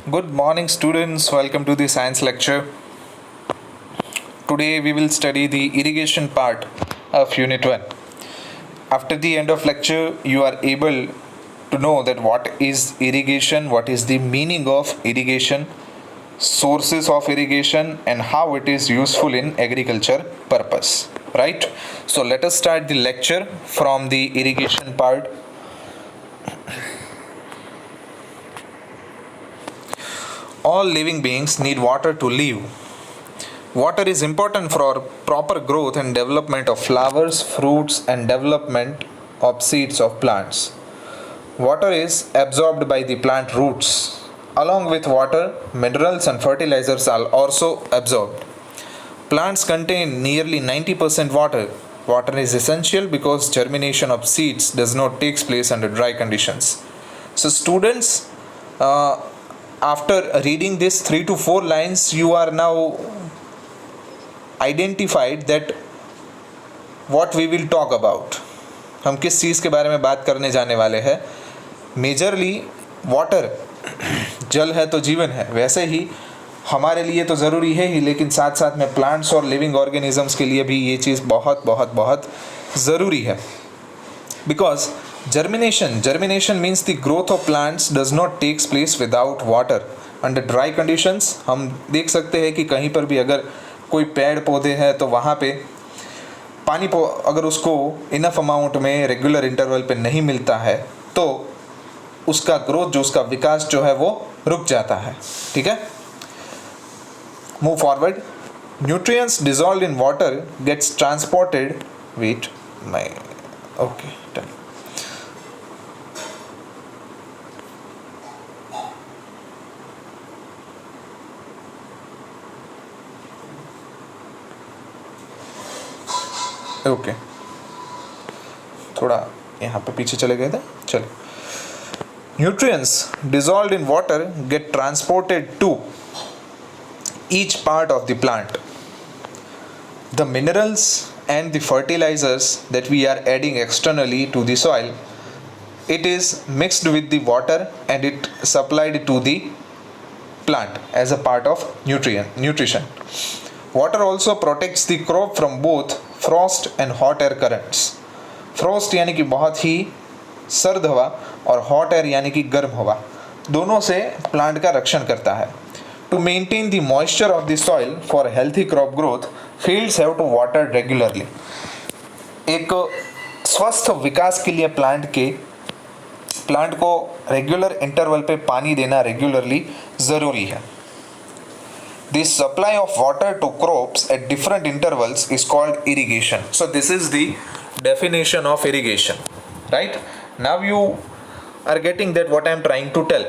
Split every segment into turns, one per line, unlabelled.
Good morning, students. Welcome to the science lecture. Today we will study the irrigation part of Unit 1. After the end of lecture, you are able to know that what is irrigation, what is the meaning of irrigation, sources of irrigation, and how it is useful in agriculture purpose. Right? So let us start the lecture from the irrigation part. All living beings need water to live. Water is important for proper growth and development of flowers, fruits, and development of seeds of plants. Water is absorbed by the plant roots. Along with water, minerals and fertilizers are also absorbed. Plants contain nearly 90% water. Water is essential because germination of seeds does not take place under dry conditions. So, students, after reading this 3 to 4 lines, you are now identified that what we will talk about. हम किस चीज़ के बारे में बात करने जाने वाले हैं. मेजरली वाटर, जल है तो जीवन है, वैसे ही हमारे लिए तो ज़रूरी है ही, लेकिन साथ साथ में प्लांट्स और लिविंग ऑर्गेनिजम्स के लिए भी ये चीज़ बहुत बहुत बहुत ज़रूरी है. Because germination means the growth of plants does not takes place without water. Under dry conditions हम देख सकते हैं कि कहीं पर भी अगर कोई पेड़ पौधे हैं तो वहाँ पे पानी अगर उसको इनफ अमाउंट में रेगुलर इंटरवल पे नहीं मिलता है तो उसका ग्रोथ, जो उसका विकास जो है वो रुक जाता है. ठीक है, move forward. Nutrients dissolved in water gets transported wait my okay done. Okay थोड़ा यहाँ पे पीछे चले गए थे. चलो, nutrients dissolved in water get transported to each part of the plant. The minerals and the fertilizers that we are adding externally to the soil, it is mixed with the water and it supplied to the plant as a part of nutrition. Water also protects the crop from both frost and hot air currents. Frost यानी कि बहुत ही सर्द हवा और hot air यानी कि गर्म हवा, दोनों से प्लांट का रक्षण करता है. To maintain the moisture of the soil for healthy crop growth, fields have to water regularly. एक स्वस्थ विकास के लिए प्लांट को रेगुलर इंटरवल पे पानी देना रेगुलरली ज़रूरी है. This supply of water to crops at different intervals is called irrigation. So this is the definition of irrigation. Right? Now you are getting that what I am trying to tell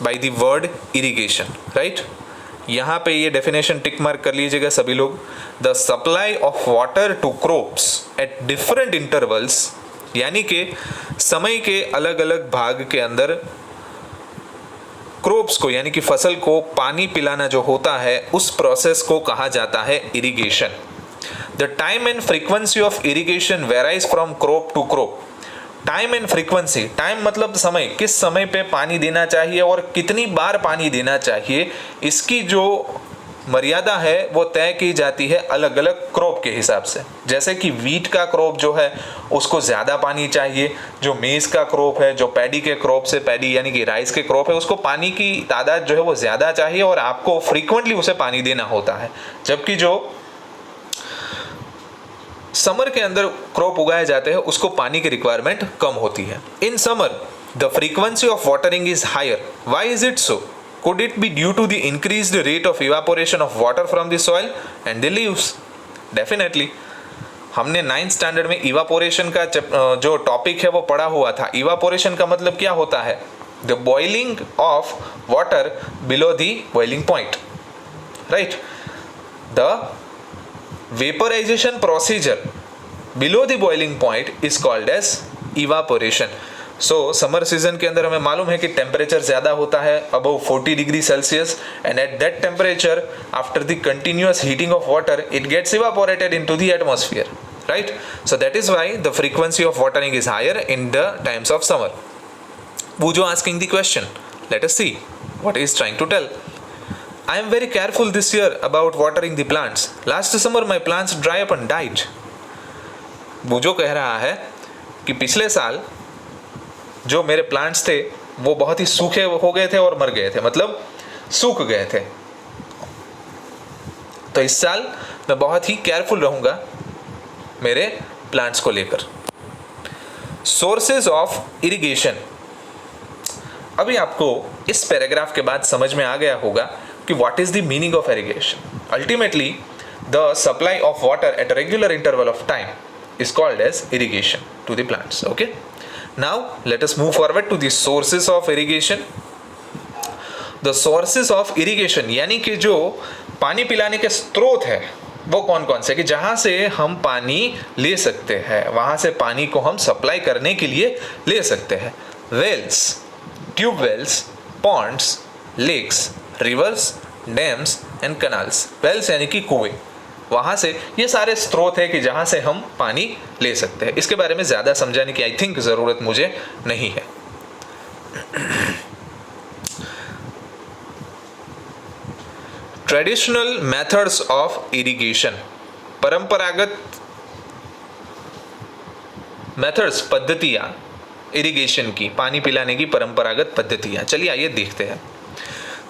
by the word irrigation, right? यहाँ पे ये definition tick mark कर लीजिएगा सभी लोग. The supply of water to crops at different intervals, यानी कि समय के अलग अलग भाग के अंदर क्रॉप्स को यानी कि फसल को पानी पिलाना जो होता है उस प्रोसेस को कहा जाता है irrigation. The time and frequency of irrigation varies from crop to crop. Time and frequency, time मतलब समय, किस समय पे पानी देना चाहिए और कितनी बार पानी देना चाहिए, इसकी जो मर्यादा है वो तय की जाती है अलग अलग क्रॉप के हिसाब से. जैसे कि वीट का क्रॉप जो है उसको ज़्यादा पानी चाहिए, जो मेज़ का क्रॉप है, जो पैडी के क्रॉप से, पैडी यानी कि राइस के क्रॉप है, उसको पानी की तादाद जो है वो ज़्यादा चाहिए और आपको फ्रीक्वेंटली उसे पानी देना होता है. जबकि जो समर के अंदर क्रॉप उगाए जाते हैं उसको पानी की रिक्वायरमेंट कम होती है. In summer the frequency of watering is higher. Why is it so? Could it be due to the increased rate of evaporation of water from the soil and the leaves? Definitely. हमने 9th standard में evaporation का जो topic है वो पढ़ा हुआ था. Evaporation का मतलब क्या होता है? The boiling of water below the boiling point, right? The vaporization procedure below the boiling point is called as evaporation. So summer season के अंदर हमें मालूम है कि टेम्परेचर ज़्यादा होता है, above 40 degree Celsius, and at that temperature after the continuous heating of water it gets evaporated into the atmosphere, right? So that is why the frequency of watering is higher in the times of summer. Bujo asking the question. Let us see. What he is trying to tell. I am very careful this year about watering the plants. Last summer my plants dry up and died. वो जो कह रहा है कि पिछले साल जो मेरे प्लांट्स थे वो बहुत ही सूखे हो गए थे और मर गए थे, मतलब सूख गए थे। तो इस साल मैं बहुत ही केयरफुल रहूंगा मेरे प्लांट्स को लेकर। Sources of irrigation. अभी आपको इस पैराग्राफ के बाद समझ में आ गया होगा कि what is the meaning of irrigation. Ultimately the supply of water at regular interval of time is called as irrigation to the plants. Okay, now let us move forward to the sources of irrigation. The sources of irrigation यानी कि जो पानी पिलाने के स्रोत है वो कौन कौन से, कि जहाँ से हम पानी ले सकते हैं, वहाँ से पानी को हम सप्लाई करने के लिए ले सकते हैं। Wells, tube wells, ponds, lakes, rivers, dams and canals. Wells यानी कि कुएं, वहाँ से ये सारे स्रोत है कि जहाँ से हम पानी ले सकते हैं। इसके बारे में ज़्यादा समझाने की आई थिंक ज़रूरत मुझे नहीं है। ट्रेडिशनल मेथड्स ऑफ इरिगेशन, परंपरागत मेथड्स, पद्धतियाँ इरिगेशन की, पानी पिलाने की परंपरागत पद्धतियाँ। चलिए आइए देखते हैं।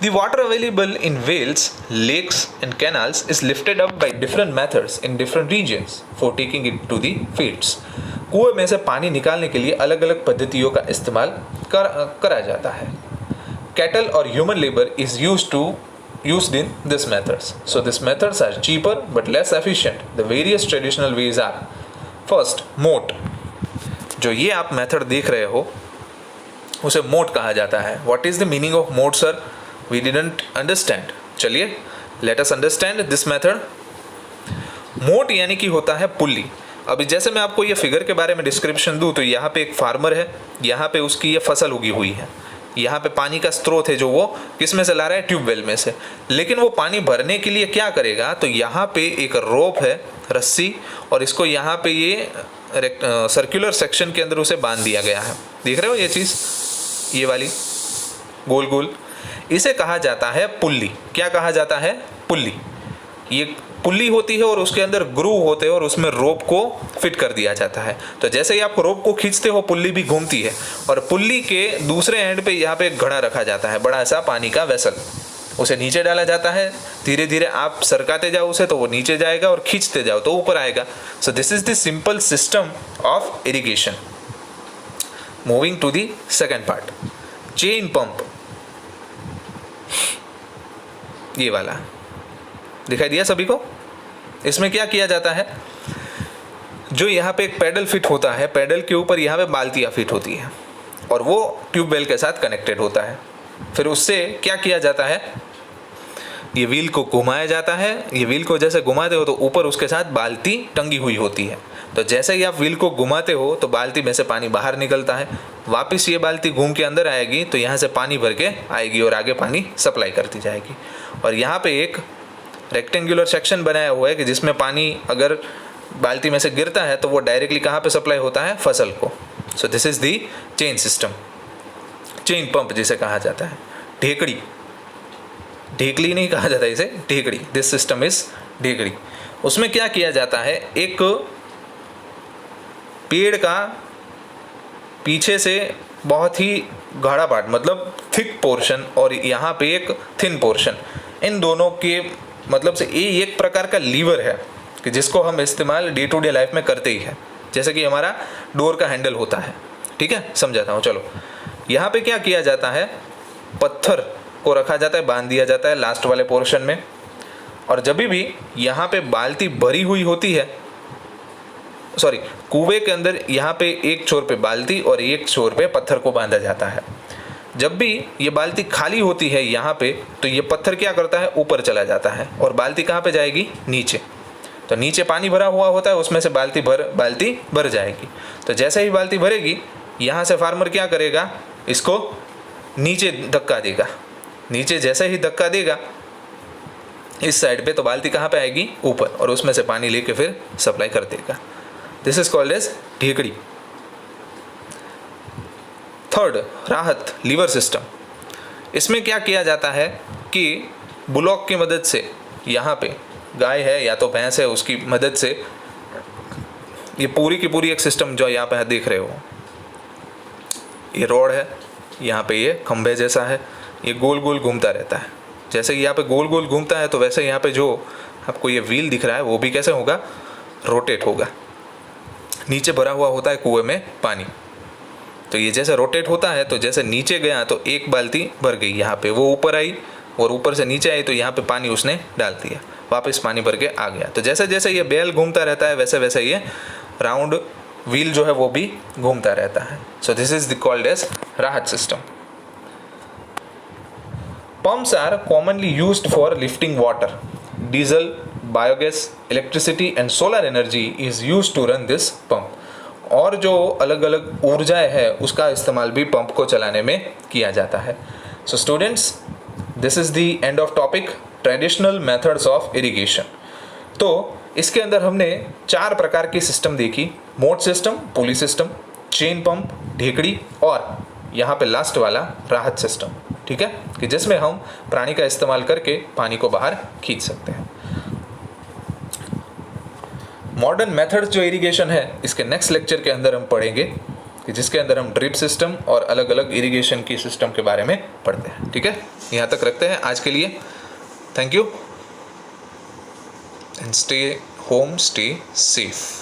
The water available in wells, lakes and canals is lifted up by different methods in different regions for taking it to the fields. कुएं में से पानी निकालने के लिए अलग अलग पद्धतियों का इस्तेमाल करा जाता है। Cattle or human labor is used in these methods. So these methods are cheaper but less efficient. The various traditional ways are: first, moat. जो ये आप मेथड देख रहे हो उसे मोट कहा जाता है। What is the meaning of moat, sir? We didn't understand. चलिए let us understand this method. मोट यानी कि होता है पुल्ली। अभी जैसे मैं आपको ये फिगर के बारे में डिस्क्रिप्शन दूँ तो यहाँ पे एक फार्मर है, यहाँ पे उसकी ये फसल उगी हुई है, यहाँ पे पानी का स्रोत है जो वो किस में से ला रहा है, ट्यूबवेल में से। लेकिन वो पानी भरने के लिए क्या करेगा, तो यहाँ पे एक रोप है, रस्सी, और इसको यहाँ पे ये सर्कुलर सेक्शन के अंदर उसे बांध दिया गया है। देख रहे हो ये चीज़, ये वाली गोल गोल, इसे कहा जाता है पुल्ली। क्या कहा जाता है, पुल्ली। ये पुल्ली होती है और उसके अंदर ग्रूव होते हैं और उसमें रोप को फिट कर दिया जाता है। तो जैसे ही आप रोप को खींचते हो पुल्ली भी घूमती है, और पुल्ली के दूसरे एंड पे यहाँ पे एक घड़ा रखा जाता है, बड़ा सा पानी का वेसल, उसे नीचे डाला जाता है। धीरे धीरे आप सरकाते जाओ उसे तो वो नीचे जाएगा और खींचते जाओ तो ऊपर आएगा। So this is the simple system of irrigation. Moving to the second part, chain pump. ये वाला दिखाई दिया सभी को। इसमें क्या किया जाता है, जो यहाँ पे एक पैडल फिट होता है, पैडल के ऊपर यहाँ पे बाल्टियाँ फिट होती है और वो ट्यूबवेल के साथ कनेक्टेड होता है। फिर उससे क्या किया जाता है, ये व्हील को घुमाया जाता है। ये व्हील को जैसे घुमाते हो तो ऊपर उसके साथ बाल्टी टंगी हुई होती है। तो जैसे ही आप व्हील को घुमाते हो तो बाल्टी में से पानी बाहर निकलता है, वापस ये बाल्टी घूम के अंदर आएगी तो यहाँ से पानी भर के आएगी और आगे पानी सप्लाई करती जाएगी। और यहाँ पे एक रेक्टेंगुलर सेक्शन बनाया हुआ है कि जिसमें पानी अगर बाल्टी में से गिरता है तो वो डायरेक्टली कहाँ पे सप्लाई होता है, फसल को। So this is the chain system, chain pump जिसे कहा जाता है। ढेकड़ी, ढेकली नहीं कहा जाता इसे, ढेकड़ी। दिस सिस्टम इज ढेकड़ी। उसमें क्या किया जाता है, एक पेड़ का पीछे से बहुत ही गाढ़ा पार्ट, मतलब थिक पोर्शन, और यहाँ पे एक थिन पोर्शन, इन दोनों के मतलब से ये एक प्रकार का लीवर है कि जिसको हम इस्तेमाल डे टू डे लाइफ में करते ही हैं, जैसे कि हमारा डोर का हैंडल होता है। ठीक है, समझाता हूँ। चलो, यहाँ पे क्या किया जाता है, पत्थर को रखा जाता है, बांध दिया जाता है लास्ट वाले पोर्शन में, और जब भी यहाँ पे बाल्टी भरी हुई होती है, सॉरी, कुएं के अंदर यहाँ पे एक छोर पे बाल्टी और एक छोर पे पत्थर को बांधा जाता है। जब भी ये बाल्टी खाली होती है यहाँ पे, तो ये पत्थर क्या करता है, ऊपर चला जाता है और बाल्टी कहाँ पे जाएगी, नीचे। तो नीचे पानी भरा हुआ होता है, उसमें से बाल्टी भर जाएगी। तो जैसे ही बाल्टी भरेगी, यहाँ से फार्मर क्या करेगा, इसको नीचे धक्का देगा। नीचे जैसे ही धक्का देगा इस साइड पे, तो बाल्टी कहाँ पे आएगी, ऊपर, और उसमें से पानी लेके फिर सप्लाई कर देगा। दिस इज कॉल्ड एज ढेकड़ी। थर्ड, राहत, लीवर सिस्टम। इसमें क्या किया जाता है कि बुलॉक की मदद से, यहाँ पे गाय है या तो भैंस है, उसकी मदद से ये पूरी की पूरी एक सिस्टम जो यहाँ पे देख रहे हो, ये रोड है, यहाँ पे ये खंभे जैसा है, ये गोल गोल घूमता रहता है। जैसे यहाँ पे गोल गोल घूमता है तो वैसे यहाँ पे जो आपको ये व्हील दिख रहा है वो भी कैसे होगा, रोटेट होगा। नीचे भरा हुआ होता है कुएं में पानी, तो ये जैसे रोटेट होता है तो जैसे नीचे गया तो एक बाल्टी भर गई, यहाँ पे वो ऊपर आई और ऊपर से नीचे आई तो यहाँ पे पानी उसने डाल दिया, वापस पानी भर के आ गया। तो जैसे जैसे ये बेल घूमता रहता है वैसे वैसे ये राउंड व्हील जो है वो भी घूमता रहता है। So this is called as rahat system. Pumps are commonly used for lifting water. Diesel, biogas, electricity and solar energy is used to run this pump. और जो अलग अलग ऊर्जाएं है उसका इस्तेमाल भी पंप को चलाने में किया जाता है। So students, this is the end of topic traditional methods of irrigation. तो इसके अंदर हमने 4 प्रकार की सिस्टम देखी, मोट system, pulley system, chain pump, ढेकड़ी और यहाँ पे लास्ट वाला राहत सिस्टम। ठीक है, कि जिसमें हम प्राणी का इस्तेमाल करके पानी को बाहर खींच सकते हैं। मॉडर्न मेथड्स जो इरिगेशन है इसके नेक्स्ट लेक्चर के अंदर हम पढ़ेंगे, कि जिसके अंदर हम ड्रिप सिस्टम और अलग अलग इरिगेशन की सिस्टम के बारे में पढ़ते हैं। ठीक है, यहाँ तक रखते हैं आज के लिए। Thank you and stay home, stay safe.